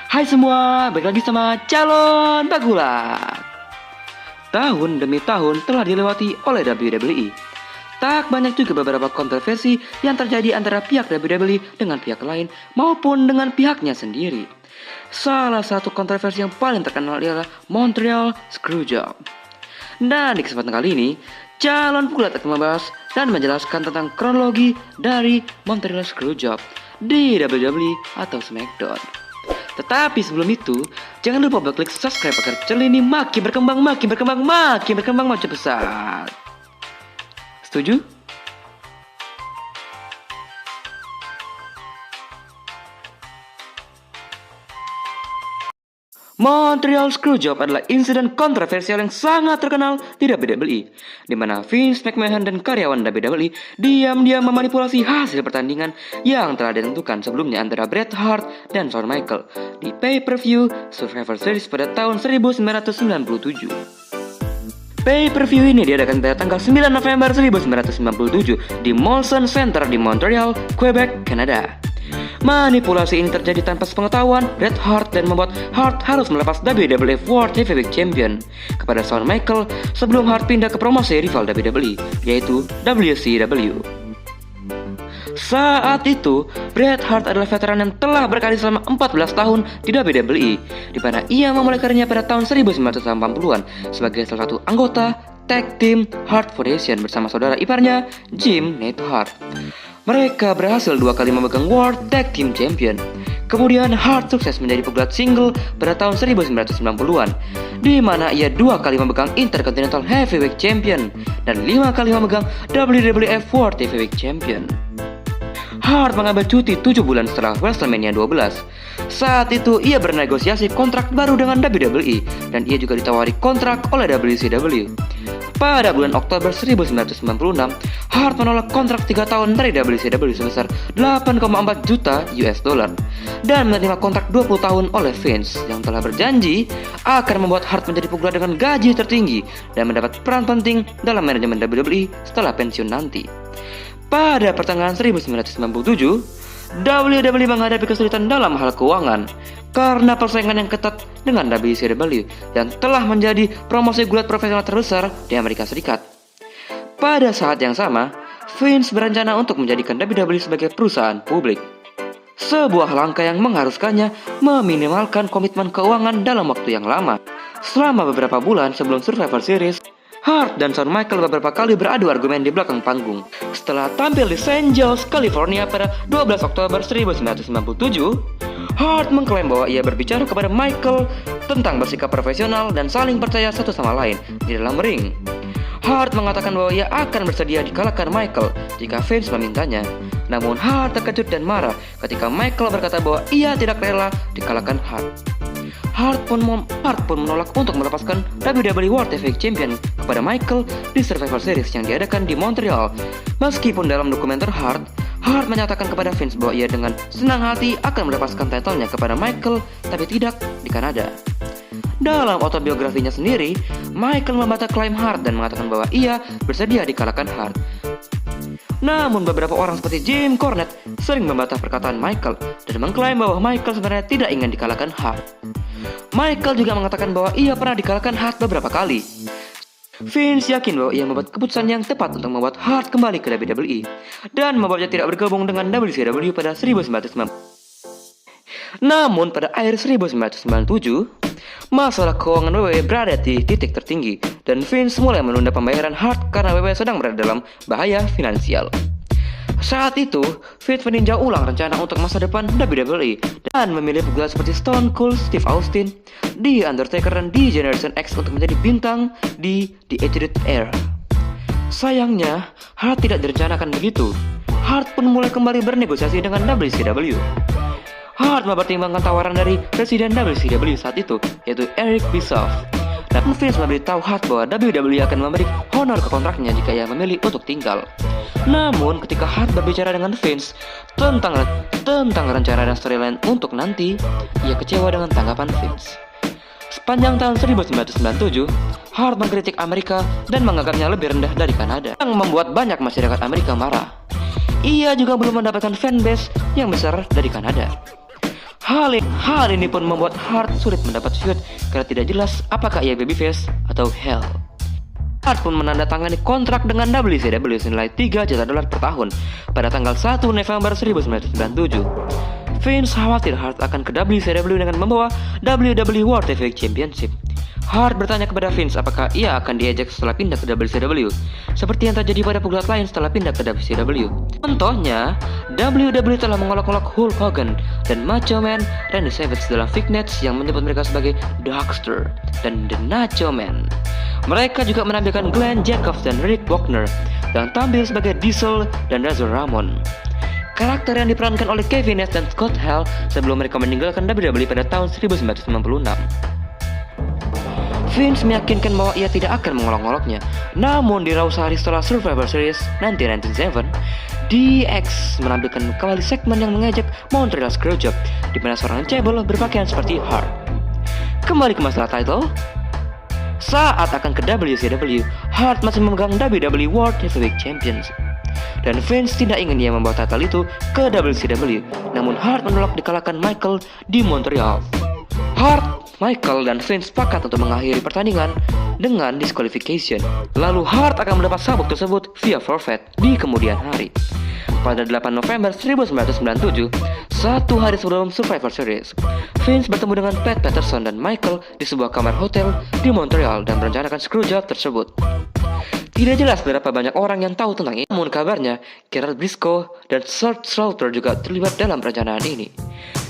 Hai semua, balik lagi sama calon Bagulat. Tahun demi tahun telah dilewati oleh WWE. Tak banyak juga beberapa kontroversi yang terjadi antara pihak WWE dengan pihak lain maupun dengan pihaknya sendiri. Salah satu kontroversi yang paling terkenal adalah Montreal Screwjob. Dan di kesempatan kali ini, calon Bagulat akan membahas dan menjelaskan tentang kronologi dari Montreal Screwjob di WWE atau SmackDown. Tetapi sebelum itu, jangan lupa klik subscribe agar channel ini makin berkembang macam besar. Setuju? Montreal Screwjob adalah insiden kontroversial yang sangat terkenal di WWE, di mana Vince McMahon dan karyawan WWE diam-diam memanipulasi hasil pertandingan yang telah ditentukan sebelumnya antara Bret Hart dan Shawn Michaels di pay-per-view Survivor Series pada tahun 1997. Pay-per-view ini diadakan pada tanggal 9 November 1997 di Molson Center di Montreal, Quebec, Kanada. Manipulasi ini terjadi tanpa sepengetahuan Bret Hart dan membuat Hart harus melepas WWF World Heavyweight Champion kepada Shawn Michaels sebelum Hart pindah ke promosi rival WWE, yaitu WCW. Saat itu, Bret Hart adalah veteran yang telah berkarir selama 14 tahun di WWE, di mana ia memulai karirnya pada tahun 1980-an sebagai salah satu anggota tag team Hart Foundation bersama saudara iparnya, Jim Neidhart Hart. Mereka berhasil 2 kali memegang World Tag Team Champion. Kemudian Hart sukses menjadi pegulat single pada tahun 1990-an, di mana ia 2 kali memegang Intercontinental Heavyweight Champion dan 5 kali memegang WWF World Heavyweight Champion. Hart mengambil cuti 7 bulan setelah WrestleMania 12. Saat itu ia bernegosiasi kontrak baru dengan WWE dan ia juga ditawari kontrak oleh WCW. Pada bulan Oktober 1996, Hart menolak kontrak 3 tahun dari WCW sebesar 8,4 juta US dollar dan menerima kontrak 20 tahun oleh Vince yang telah berjanji akan membuat Hart menjadi pegulat dengan gaji tertinggi dan mendapat peran penting dalam manajemen WWE setelah pensiun nanti. Pada pertengahan 1997, WWE menghadapi kesulitan dalam hal keuangan karena persaingan yang ketat dengan WCW yang telah menjadi promosi gulat profesional terbesar di Amerika Serikat. Pada saat yang sama, Vince berencana untuk menjadikan WWE sebagai perusahaan publik. Sebuah langkah yang mengharuskannya meminimalkan komitmen keuangan dalam waktu yang lama. Selama beberapa bulan sebelum Survivor Series, Hart dan Shawn Michaels beberapa kali beradu argumen di belakang panggung. Setelah tampil di St. Joe's, California pada 12 Oktober 1997, Hart mengklaim bahwa ia berbicara kepada Michaels tentang bersikap profesional dan saling percaya satu sama lain di dalam ring. Hart mengatakan bahwa ia akan bersedia dikalahkan Michaels jika Vince memintanya. Namun Hart terkejut dan marah ketika Michaels berkata bahwa ia tidak rela dikalahkan Hart. Hart pun menolak untuk melepaskan WWE World Heavyweight Champion kepada Michaels di Survivor Series yang diadakan di Montreal. Meskipun dalam dokumenter Hart menyatakan kepada Vince bahwa ia dengan senang hati akan melepaskan title-nya kepada Michaels, tapi tidak di Kanada. Dalam autobiografinya sendiri, Michaels membantah klaim Hart dan mengatakan bahwa ia bersedia dikalahkan Hart. Namun beberapa orang seperti Jim Cornette sering membantah perkataan Michaels dan mengklaim bahwa Michaels sebenarnya tidak ingin dikalahkan Hart. Michaels juga mengatakan bahwa ia pernah dikalahkan Hart beberapa kali. Vince yakin bahwa ia membuat keputusan yang tepat untuk membuat Hart kembali ke WWE dan membuatnya tidak bergabung dengan WCW pada 1990. Namun pada akhir 1997, masalah keuangan WWE berada di titik tertinggi dan Vince mulai menunda pembayaran Hart karena WWE sedang berada dalam bahaya finansial. Saat itu, Vince meninjau ulang rencana untuk masa depan WWE dan memilih pegulat seperti Stone Cold Steve Austin, The Undertaker, dan The Generation X untuk menjadi bintang di The Attitude Era. Sayangnya, Hart tidak direncanakan begitu. Hart pun mulai kembali bernegosiasi dengan WCW. Hart mempertimbangkan tawaran dari presiden WCW saat itu, yaitu Eric Bischoff. Dan Vince memberitahu Hart bahwa WWE akan memberi honor ke kontraknya jika ia memilih untuk tinggal. Namun ketika Hart berbicara dengan Vince tentang rencana dan storyline untuk nanti, ia kecewa dengan tanggapan Vince. Sepanjang tahun 1997, Hart mengkritik Amerika dan menganggapnya lebih rendah dari Kanada, yang membuat banyak masyarakat Amerika marah. Ia juga belum mendapatkan fanbase yang besar dari Kanada. Hal ini pun membuat Hart sulit mendapat feud karena tidak jelas apakah ia babyface atau heel. Hart pun menandatangani kontrak dengan WCW senilai $3 juta per tahun pada tanggal 1 November 1997. Vince khawatir Hart akan ke WCW dengan membawa WWE World Heavyweight Championship. Hart bertanya kepada Vince apakah ia akan diejek setelah pindah ke WCW, seperti yang terjadi pada pegulat lain setelah pindah ke WCW. Contohnya, WWE telah mengolok-olok Hulk Hogan dan Macho Man Randy Savage dalam fake match yang menyebut mereka sebagai Dogster dan The Nacho Man. Mereka juga menampilkan Glenn Jacobs dan Rick Wagner yang tampil sebagai Diesel dan Razor Ramon. Karakter yang diperankan oleh Kevin Nash dan Scott Hall sebelum mereka meninggalkan WWE pada tahun 1996. Vince meyakinkan bahwa ia tidak akan mengolok-oloknya. Namun di Raw sehari setelah Survivor Series 1997, DX menampilkan kembali segmen yang mengejek Montreal Screwjob, di mana seorang cebol berpakaian seperti Hart. Kembali ke masalah title. Saat akan ke WCW, Hart masih memegang WWE World Heavyweight Championship. Dan Vince tidak ingin dia membawa title itu ke WCW. Namun Hart menolak dikalahkan Michael di Montreal. Hart, Michael, dan Vince sepakat untuk mengakhiri pertandingan dengan disqualification. Lalu Hart akan mendapat sabuk tersebut via forfeit di kemudian hari. Pada 8 November 1997, satu hari sebelum Survivor Series, Vince bertemu dengan Pat Patterson dan Michael di sebuah kamar hotel di Montreal dan merencanakan screwjob tersebut. Tidak jelas berapa banyak orang yang tahu tentang ini, namun kabarnya Gerald Briscoe dan Kurt Slaughter juga terlibat dalam perencanaan ini.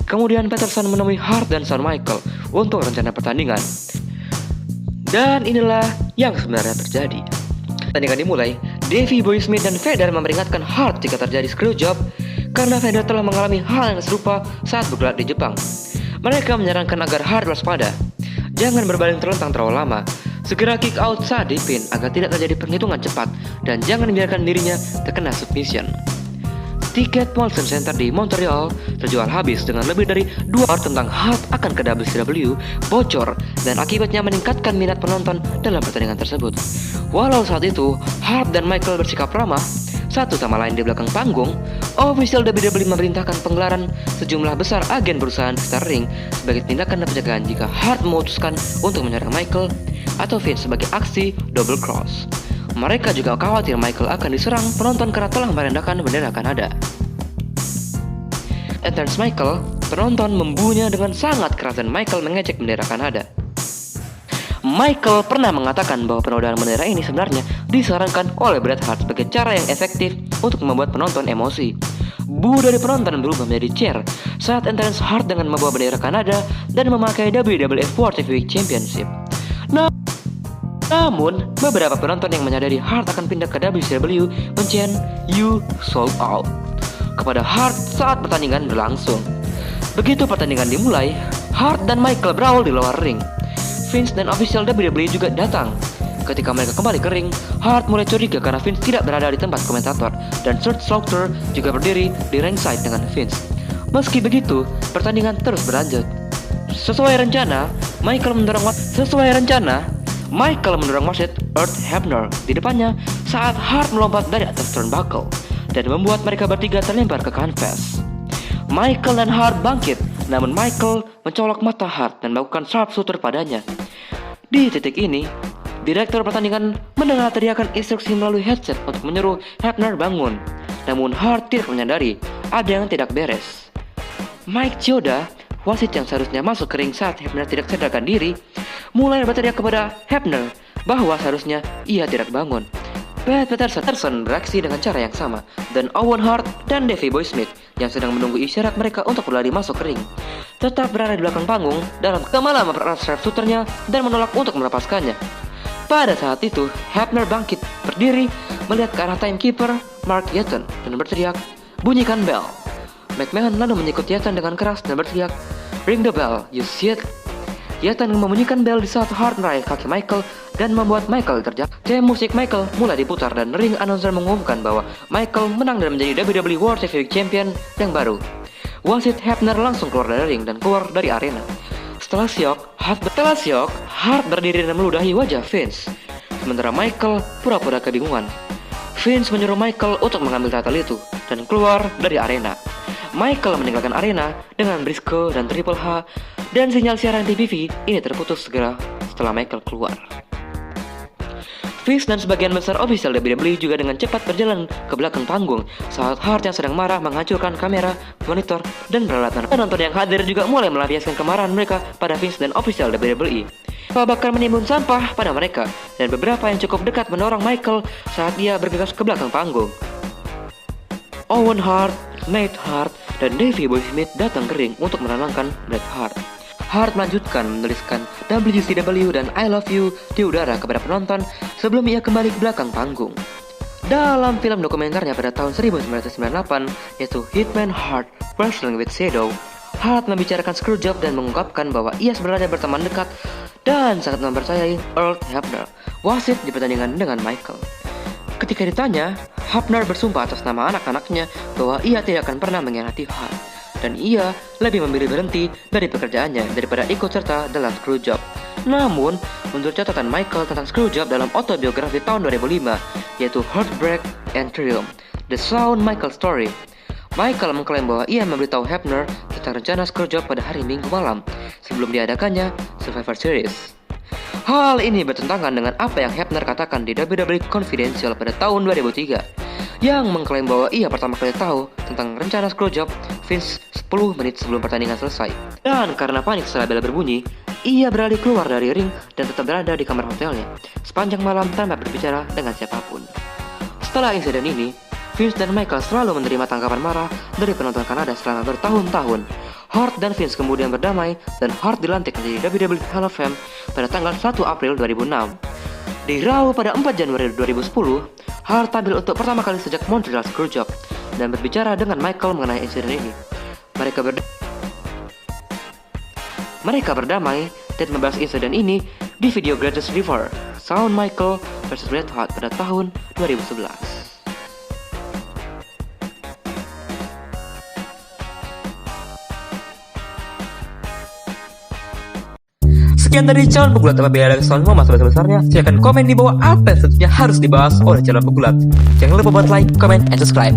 Kemudian Patterson menemui Hart dan Shawn Michael untuk rencana pertandingan. Dan inilah yang sebenarnya terjadi. Pertandingan dimulai, Davey Boy Smith dan Vader memperingatkan Hart jika terjadi screwjob karena Vader telah mengalami hal yang serupa saat bergulat di Jepang. Mereka menyarankan agar Hart waspada, jangan berbaling terlentang terlalu lama, segera kick out saat dipin agar tidak terjadi penghitungan cepat, dan jangan biarkan dirinya terkena submission. Tiket Molson Center di Montreal terjual habis dengan lebih dari 2 hour tentang Hart akan ke WCW bocor dan akibatnya meningkatkan minat penonton dalam pertandingan tersebut. Walau saat itu Hart dan Michael bersikap ramah satu sama lain di belakang panggung, official WWE memerintahkan penggelaran sejumlah besar agen perusahaan di sekitar ring sebagai tindakan dan penjagaan jika Hart memutuskan untuk menyerang Michael atau Vince sebagai aksi double cross. Mereka juga khawatir Michael akan diserang penonton karena telah merendahkan bendera Kanada. Entrance Michael, penonton membunya dengan sangat keras dan Michael mengejek bendera Kanada. Michael pernah mengatakan bahwa penodaan bendera ini sebenarnya disarankan oleh Bret Hart sebagai cara yang efektif untuk membuat penonton emosi. Bu dari penonton berubah menjadi cheer saat entrance Hart dengan membawa bendera Kanada dan memakai WWF World Heavyweight Championship. Namun, beberapa penonton yang menyadari Hart akan pindah ke WCW mencien "You sold out" kepada Hart saat pertandingan berlangsung. Begitu pertandingan dimulai, Hart dan Michael brawl di lower ring. Vince dan official WWE juga datang. Ketika mereka kembali ke ring, Hart mulai curiga karena Vince tidak berada di tempat komentator dan Kurt Slaughter juga berdiri di ringside dengan Vince. Meski begitu, pertandingan terus berlanjut. Sesuai rencana, Michael mendorong wasit Earl Hebner di depannya saat Hart melompat dari atas turnbuckle dan membuat mereka bertiga terlempar ke kanvas. Michael dan Hart bangkit, namun Michael mencolok mata Hart dan melakukan sharpshooter padanya. Di titik ini, direktur pertandingan mendengar teriakan instruksi melalui headset untuk menyuruh Hebner bangun. Namun Hart tidak menyadari ada yang tidak beres. Mike Chioda, wasit yang seharusnya masuk ke ring saat Hebner tidak sadarkan diri, mulai berteriak kepada Hebner bahwa seharusnya ia tidak bangun. Pat Patterson bereaksi dengan cara yang sama, dan Owen Hart dan Davey Boy Smith yang sedang menunggu isyarat mereka untuk berlari masuk ke ring tetap berada di belakang panggung dalam kemalaman mempererat sharpshooternya dan menolak untuk melepaskannya. Pada saat itu, Hebner bangkit berdiri melihat ke arah timekeeper Mark Yaton dan berteriak, "Bunyikan bell." McMahon lalu menyikut Yaton dengan keras dan berteriak, "Ring the bell, you shit." Yaton membunyikan bel di saat Hart meraih kaki Michael dan membuat Michael terjatuh. Theme musik Michael mulai diputar dan ring announcer mengumumkan bahwa Michael menang dan menjadi WWE World Heavyweight Champion yang baru. Wasit Hebner langsung keluar dari ring dan keluar dari arena. Setelah syok, Hart berdiri dan meludahi wajah Vince. Sementara Michael pura-pura kebingungan. Vince menyuruh Michael untuk mengambil title itu dan keluar dari arena. Michael meninggalkan arena dengan Briscoe dan Triple H, dan sinyal siaran TVV ini terputus segera setelah Michael keluar. Vince dan sebagian besar official WWE juga dengan cepat berjalan ke belakang panggung saat Hart yang sedang marah menghancurkan kamera, monitor, dan peralatan. Penonton yang hadir juga mulai melampiaskan kemarahan mereka pada Vince dan official WWE. Bahkan menimbun sampah pada mereka, dan beberapa yang cukup dekat mendorong Michael saat dia bergegas ke belakang panggung. Owen Hart, Nate Hart, dan Davey Boy Smith datang ke ring untuk menenangkan Bret Hart. Hart melanjutkan menuliskan WCW dan I love you di udara kepada penonton sebelum ia kembali ke belakang panggung. Dalam film dokumenternya pada tahun 1998 yaitu Hitman Hart Wrestling with Shadow, Hart membicarakan screwjob dan mengungkapkan bahwa ia sebenarnya berteman dekat dan sangat mempercayai Earl Hebner, wasit di pertandingan dengan Michael. Ketika ditanya, Hebner bersumpah atas nama anak-anaknya bahwa ia tidak akan pernah mengkhianati Hart, dan ia lebih memilih berhenti dari pekerjaannya daripada ikut serta dalam screwjob. Namun, menurut catatan Michael tentang screwjob dalam autobiografi tahun 2005, yaitu Heartbreak and Triumph, The Shawn Michaels Story, Michael mengklaim bahwa ia memberitahu Hebner tentang rencana screwjob pada hari Minggu malam sebelum diadakannya Survivor Series. Hal ini bertentangan dengan apa yang Hebner katakan di WWE Confidential pada tahun 2003, yang mengklaim bahwa ia pertama kali tahu tentang rencana screwjob Vince 10 menit sebelum pertandingan selesai. Dan karena panik setelah bel berbunyi, ia beralih keluar dari ring dan tetap berada di kamar hotelnya sepanjang malam tanpa berbicara dengan siapapun. Setelah insiden ini, Vince dan Michael selalu menerima tanggapan marah dari penonton Kanada selama bertahun-tahun. Hart dan Vince kemudian berdamai dan Hart dilantik menjadi WWE Hall of Fame pada tanggal 1 April 2006. Di Raw pada 4 Januari 2010, Hart tampil untuk pertama kali sejak Montreal Screwjob dan berbicara dengan Michael mengenai insiden ini. Mereka berdamai dan membahas insiden ini di video Greatest River, Shawn Michaels vs Bret Hart pada tahun 2011. Sekian dari channel Pegulat. Apabila ada kesalahan mau masalah sebesarnya, silahkan komen di bawah apa yang selanjutnya harus dibahas oleh channel Pegulat. Jangan lupa buat like, comment, and subscribe.